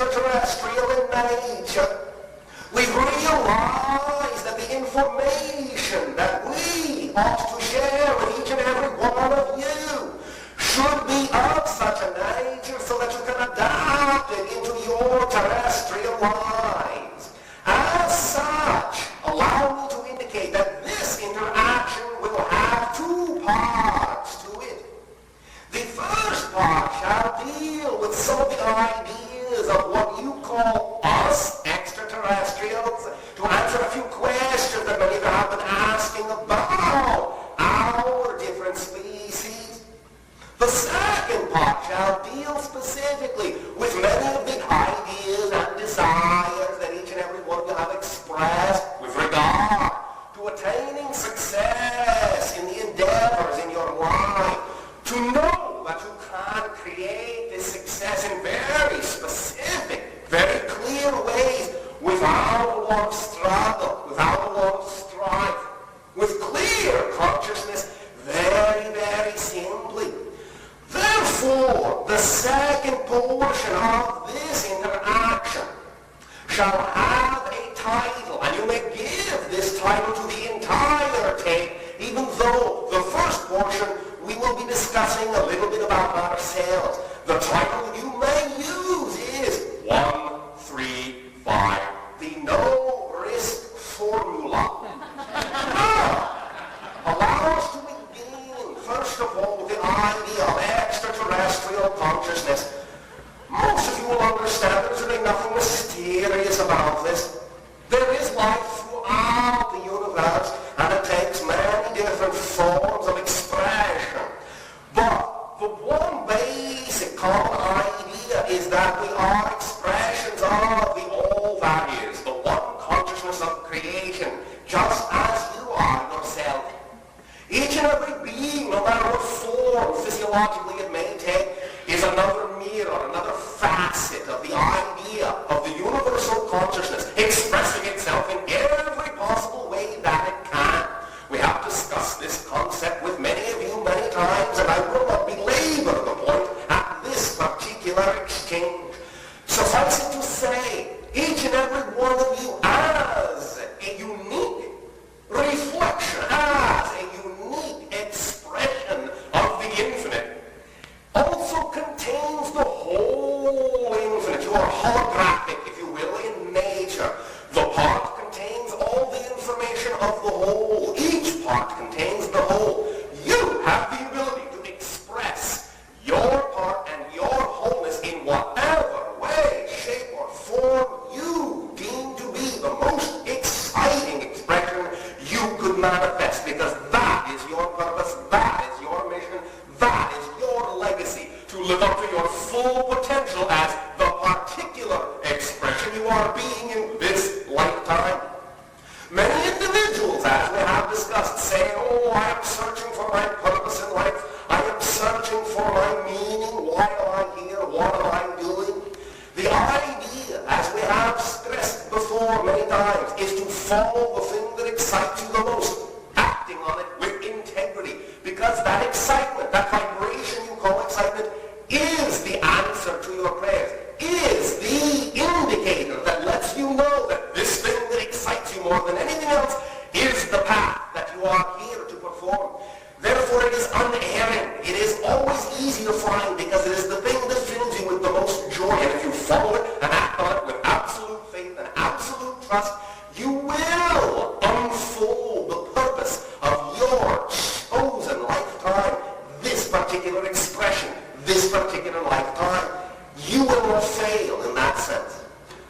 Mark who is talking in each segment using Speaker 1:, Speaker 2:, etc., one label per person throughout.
Speaker 1: extraterrestrial in nature, we've realized that the information that we ought to share with each and every one of you should be of such a nature so that you can adapt it into your terrestrial lives. As such, allow me to indicate that this interaction will have two parts to it. The first part shall deal with some of the ideas of what you call us extraterrestrials, to answer a few questions that many of you have been asking about our different species. The second part shall deal specifically with many of the ideas and desires that each and every one of you have expressed with regard to attaining success in the endeavors in your life, to know that you can create this success in very specific, very clear ways without a lot of struggle, without a lot of strife, with clear consciousness, very, very simply. Therefore, the second portion of this interaction shall have a title, and you may give this title to the entire tape, even though the first portion we will be discussing a little bit about ourselves. The title you may use is 135, the No Risk Formula. Now, allow us to begin, first of all, with the idea of extraterrestrial consciousness. Most of you will understand there's really nothing mysterious about this. There is life throughout the universe, and it takes many different forms of expression. But the one basic common idea is that we are expressions of the all values, the one consciousness of creation, just as you are yourself. Each and every being, no matter what form physiologically it may take, is another mirror, another facet of the idea of the universal consciousness expressing itself in every possible way that it can. We have discussed this concept with many of you many times, and I will not belabor the point at this particular exchange. Suffice it to say, each and every one of you as a unique reflection, as a unique expression of the infinite, also contains the whole infinite. You are holographic, if you will, in nature. The part contains all the information of the whole. Each part contains the whole. You have the ability to express your part and your wholeness in whatever way, shape, or form you deem to be the most exciting expression you could manifest, because that is your purpose, that is your mission, that is your legacy, to live up to your full potential as the particular expression you are being in this lifetime. Many individuals, as we have discussed, say, oh, I am searching for my purpose in life, I am searching for my meaning, why am I here, what am I doing? The idea, as we have stressed before many times, is to follow the thing that excites you the most, acting on it with integrity, because that excitement, that vibration you call excitement, is the answer to your prayers, is the indicator that lets you know that this thing that excites you more than anything else is the path that you are here to perform. Therefore, it is unerring. It is always easy to find, because it is the thing that fills you with the most joy. And if you follow it and act on it with absolute faith and absolute trust, you will unfold the purpose of your chosen lifetime, this particular expression, this particular lifetime. You will not fail in that sense.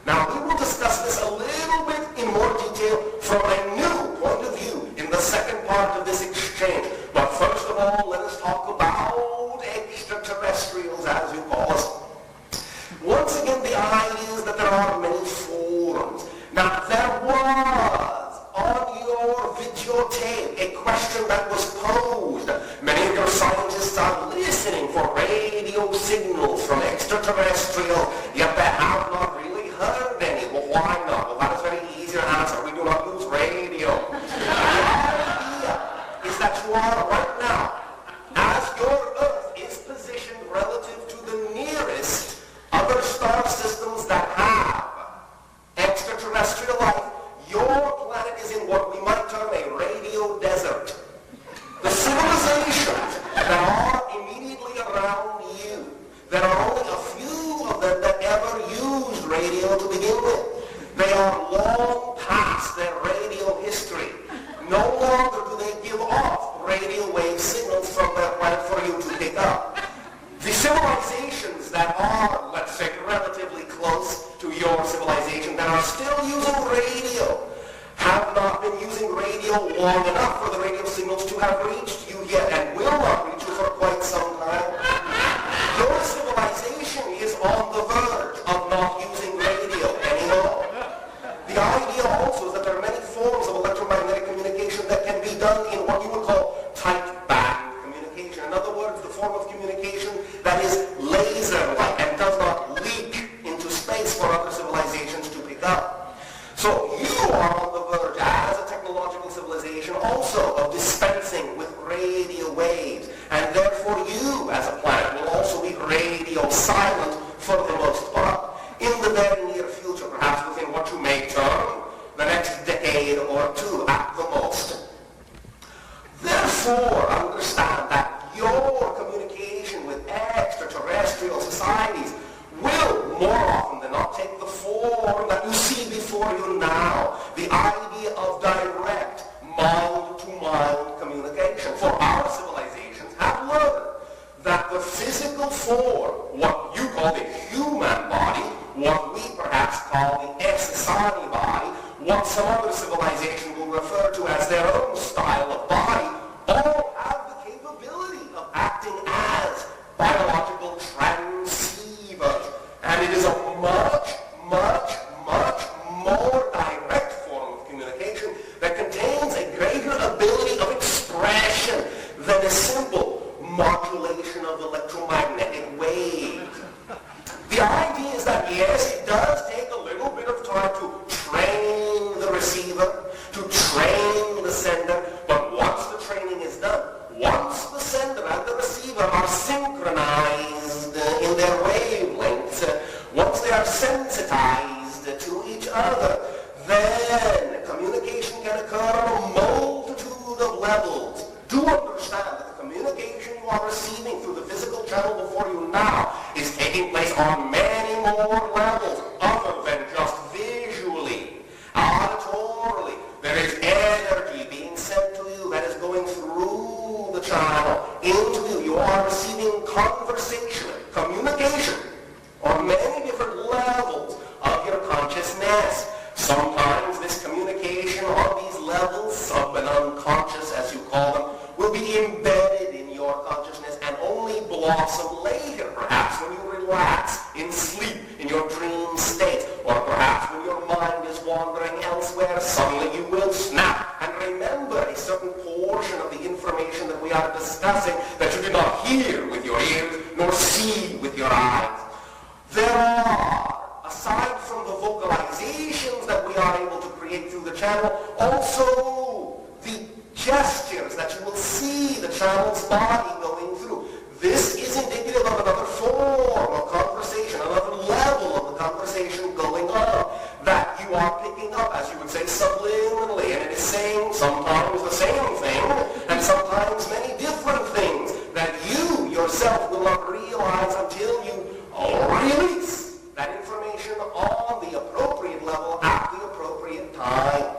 Speaker 1: Now, we will discuss this a little bit in more detail from a new point of view in the second part of this exchange. But first of all, let us talk about extraterrestrials, as you call us. Once again, the idea is that there are many forums. Now, there was on your videotape a question that was posed. Many of your scientists are listening for radio signals from extraterrestrial, yet they have not really heard any. Well, why not? Well, that is very easy to answer. We do not use radio to begin with. They are long past their radio history. No longer do they give off radio wave signals from their planet for you to pick up. The civilizations that are, let's say, relatively close to your civilization that are still using radio have not been using radio long enough for the radio signals to have reached you yet and will not reach you for quite some time. Your civilization is on the verge of not using radio anymore. The idea also is that there are many forms of electromagnetic communication that can be done in what you would call tight band communication. In other words, the form of communication that is laser-like and does not leak into space for other civilizations to pick up. So you are on the verge, as a technological civilization, also of dispensing with radio waves. And therefore you, as a planet, will also be radio silent for the most part. In the very near future, perhaps within what you may term the next decade or two at the most. Therefore, understand that your communication with extraterrestrial societies will more often than not take the form that you see before you now. The idea of direct mind-to-mind communication. For our civilizations have learned that the physical form, what you call the human body, what we perhaps call the exocyte body, what some other civilization will refer to as their own style of body, all have the capability of acting as biological transceivers. And it is a much, much, much more direct form of communication that contains a greater ability of expression than a simple modulation of electromagnetic waves. The idea is that, yes, it does take a little bit of time to train the receiver, to train the sender, but once the training is done, once the sender and the receiver are synchronized in their wavelengths, once they are sensitized to each other, then communication can occur on a multitude of levels. Do understand that the communication you are receiving through the physical channel before you now is taking place on many more levels other than just visually, auditorily. There is energy being sent to you that is going through the channel into you. You are receiving conversation, communication on many different levels of your consciousness. Sometimes this communication on these levels, sub and unconscious as you call them, will be embedded in your consciousness and only blossom later, perhaps when you relax in sleep, in your dream state, or perhaps when your mind is wandering elsewhere, suddenly you will snap and remember a certain portion of the information that we are discussing that you did not hear with your ears nor see with your eyes. There are, aside from the vocalizations that we are able to create through the channel, also the gestures that you will see the channel's body going through. This is indicative of another form of conversation, another level of the conversation going on that you are picking up, as you would say, subliminally. And it is saying sometimes the same thing and sometimes many different things that you yourself will not realize until you release that information on the appropriate level at the appropriate time.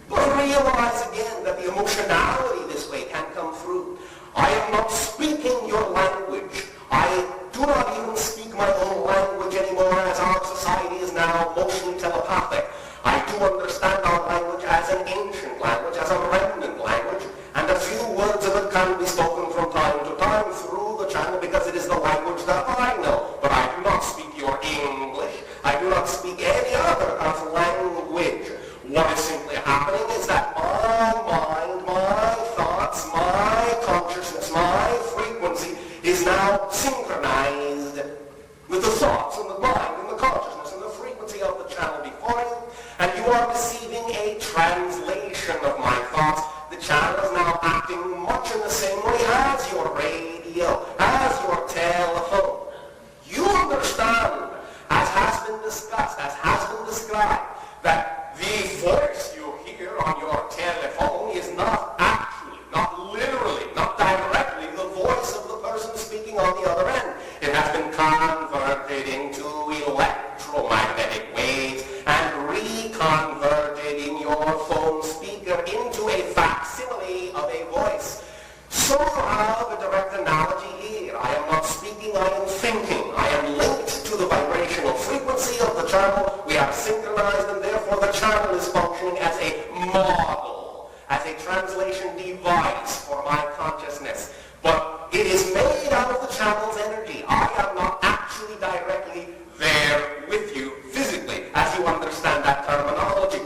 Speaker 1: But realize again that the emotionality this way can come through. I am not speaking your language. I do not even speak my own language anymore, as our society is now mostly telepathic. I do understand our language as an ancient language, as a remnant language, and a few words of it can be spoken from time to time through the channel because it is the language that I know. But I do not speak your English. I do not speak any other kind of language. What is simply happening is that my mind, my thoughts, my consciousness, my frequency is now synchronized with the thoughts and the mind and the consciousness and the frequency of the channel before you, and you are receiving a translation of my thoughts. The channel is now acting much in the same way as your radio, as your telephone. You understand, as has been discussed, as has been described, that the voice you hear on your telephone is not actually, not literally, not directly the voice of the person speaking on the other end. It has been converted into electromagnetic channel, we have synchronized, and therefore the channel is functioning as a model, as a translation device for my consciousness. But it is made out of the channel's energy. I am not actually directly there with you physically, as you understand that terminology.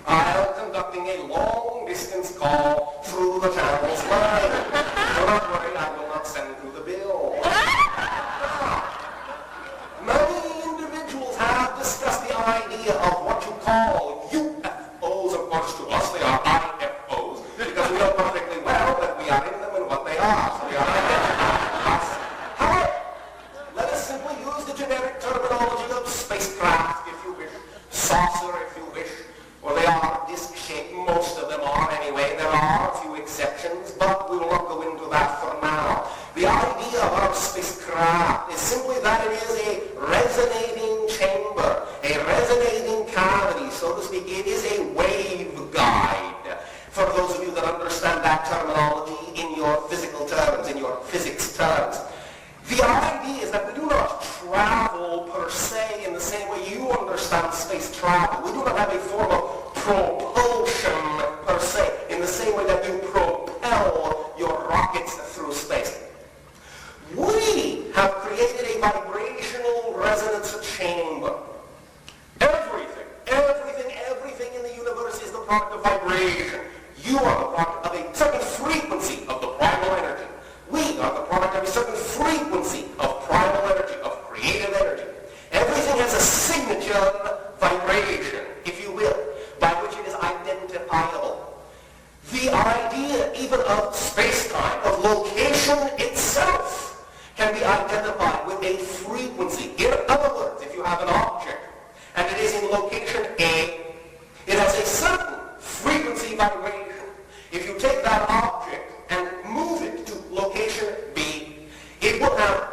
Speaker 1: I am conducting a long-distance call through the channel's line. Do not worry, I will not send you the bill. Many individuals have discussed the idea of what you call UFOs. Of course, to us they are IFOs, because we know perfectly well that we are in them and what they are. So we are identified. However, let us simply use the generic terminology of spacecraft, if you wish, saucer, if you wish, or they are disc-shaped. Most of them are anyway. There are a few exceptions, but we will not go into that for now. The idea of spacecraft is simply that it is a resonating chamber, a resonating cavity, so to speak. It is a waveguide. For those of you that understand that terminology in your physical terms, in your physics terms. The idea is that we do not travel per se in the same way you understand space travel. We do not have a form of propulsion per se in the same way that you propel your rockets through space. We have created a vibrational resonance chamber. Everything in the universe is the product of vibration. You are the product of a certain frequency of the primal energy. We are the product of a certain frequency of primal energy, of creative energy. Everything has a signature vibration, if you will, by which it is identifiable. The idea even of space-time, of location itself, can be identified with a frequency. In other words, if you have an object, and it is in location A, it has a certain frequency vibration. If you take that object and move it to location B, it will have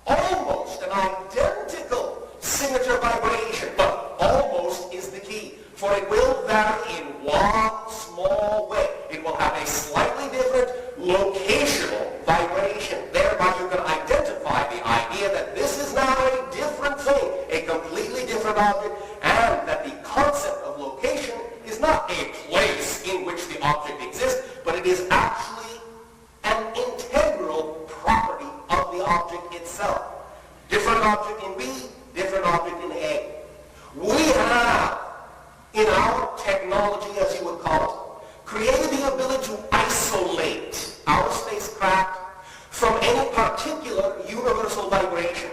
Speaker 1: almost an identical signature vibration, but almost is the key, for it will vary in one small way. It will have a slightly different locational vibration. Thereby you can identify the idea that this is now a different thing, a completely different object, and that the concept of location is not a place in which the object exists, but it is actually an integral property of the object itself. Different object in B, different object in A. We have, in our technology, as you would call it, created the ability to isolate our spacecraft from any particular universal vibration.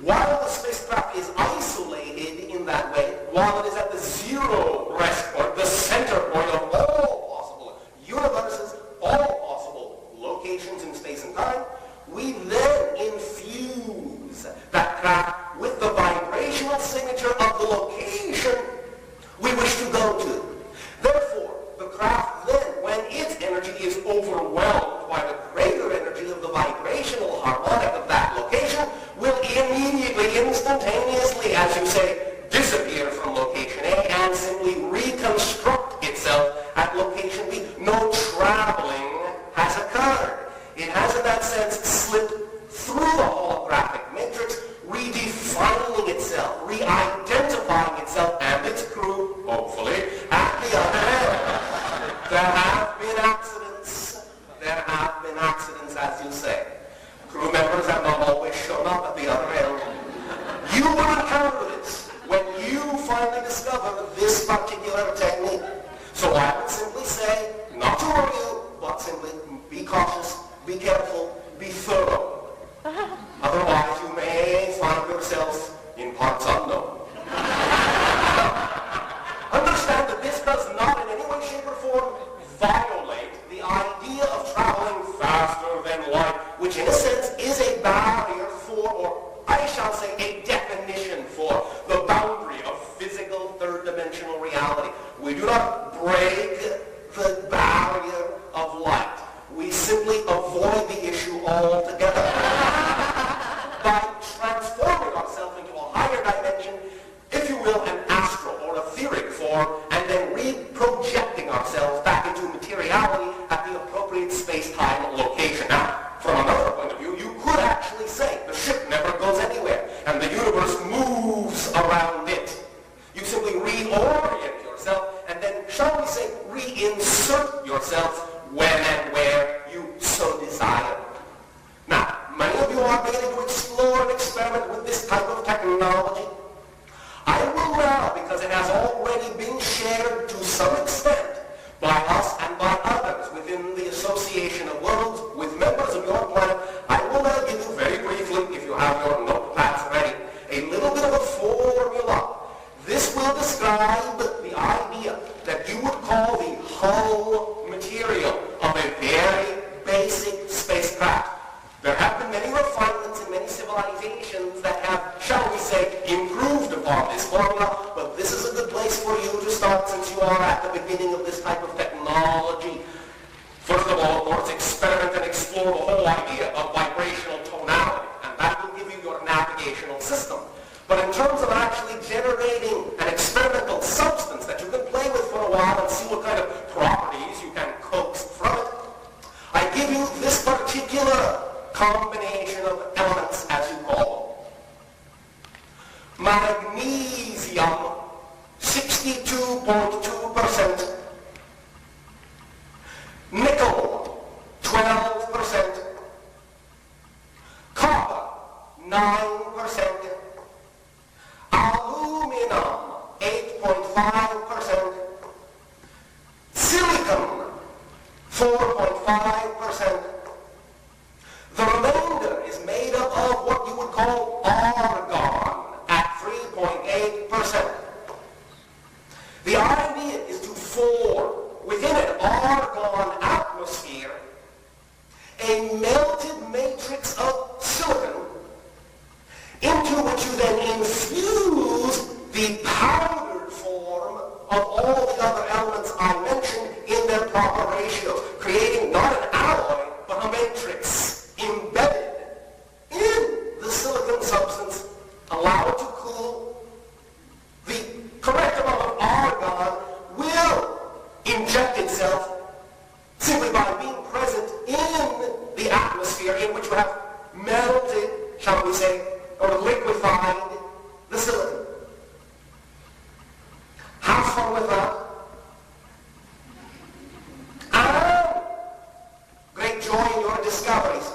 Speaker 1: While the spacecraft is isolated in that way, while it is at the zero rest point, the center point of all possible universes, all possible locations in space and time, we then infuse that craft with the vibrational signature of the location we wish to go to. Therefore, the craft then, when its energy is overwhelmed by the greater energy of the vibrational harmonic of that location, will immediately, instantaneously, as you say, disappear from location A and simply reconstruct itself at location B. No traveling has occurred. It has, in that sense, slipped through the holographic matrix, redefining itself, re-identifying itself and its crew, hopefully, at the other end. There have been accidents, as you say. Crew members have not always shown up at the other end. You will encounter this when you finally discover this particular technique. So I would simply say, not to worry you, but simply be cautious, be careful, be thorough. Otherwise, you may find yourself in parts unknown. Understand that this does not in any way, shape, or form violate the idea of traveling faster than light, which in a sense is a barrier for, or I shall say a definition for, the boundary of physical third-dimensional reality. We do not break the barrier of light. We simply avoid the issue altogether. By transforming ourselves into a higher dimension little bit of a formula. This will describe the idea that you would call the hull material of a very basic spacecraft. There have been many refinements in many civilizations that have, shall we say, improved upon this formula, but this is a good place for you to start since you are at the beginning of this type of technology. First of all, of course, experiment and explore the whole idea of vibrational tonality, and that will give you your navigational system. But in terms of actually generating an experimental substance that you can play with for a while and see what kind of properties you can coax from it, I give you this particular combination of elements, as you call them. Magnesium, 62.2%. Nickel, 12%. Copper, 9%. Aluminum, 8.5%. Silicon, 4.5%. The remainder is made up of what you would call argon at 3.8%. The idea is to form within an argon atmosphere a melted matrix of silicon into which you then infuse the powdered form of all the other elements I mentioned in their proper ratio, creating not an alloy, but a matrix embedded in the silicon substance, allowed to cool. The correct amount of argon will inject itself simply by being present in the atmosphere in which you have melted, shall we say, or liquefied the silicon. Have fun with that. And great joy in your discoveries.